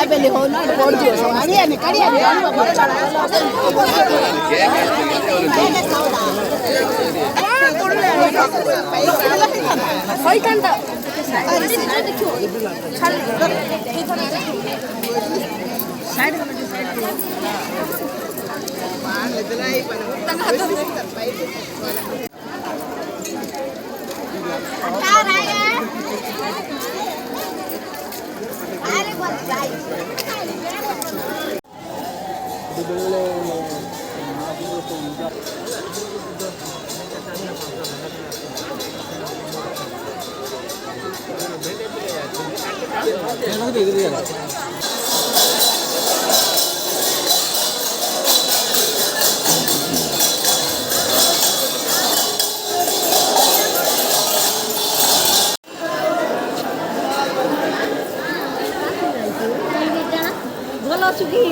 बेली हो ना बोल दियो सो आगे ने कड़िया ने होई कांदा देखियो साइड मान लेदलाई पर भलो सुगी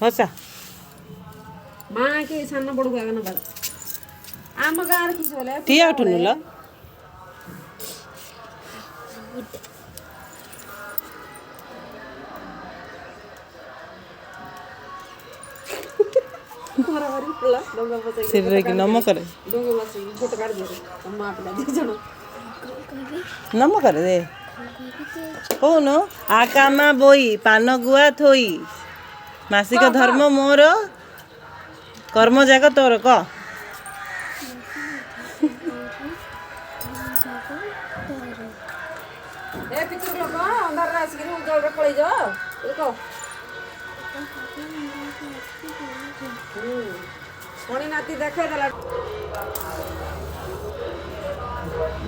ಹೊಸ ಮಾಕೆ ಸಣ್ಣ ಬಡುಗಾಗನ ಬಡ ಆಮಗ ಆರ್ಕಿ ಸೋಲೆ ಟೀ ಆಟುನುಲ್ಲ ಮರವರಿ ಪುಲ್ಲ ದೊಂಗ ಬಸೈ ಸಿರ್ರೆಗಿ ನಮ್ಮ ಕರೆ ದೊಂಗ ಬಸೈ ಫೋಟೋ ಕಾಡ್ ದಿರು ಅಮ್ಮ ಆಪಲ ದಿಜಣ ನಮ್ಮ ಕರೆ ದे होनो आकामा बोई पान गुआ थोई मासिक धर्म मोर कर्म जाक तोर क ए पितुर लोक अंधार रास गिरी उजल रे पळै जा देखो कोणी नाती देखे दला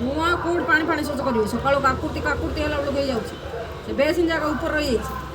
मुआ कोड पानी पानी सोच करियो सकाळ काकुर्ती काकुर्ती हला लोग हे जाउची से बेसिन जागा ऊपर रही जाइछि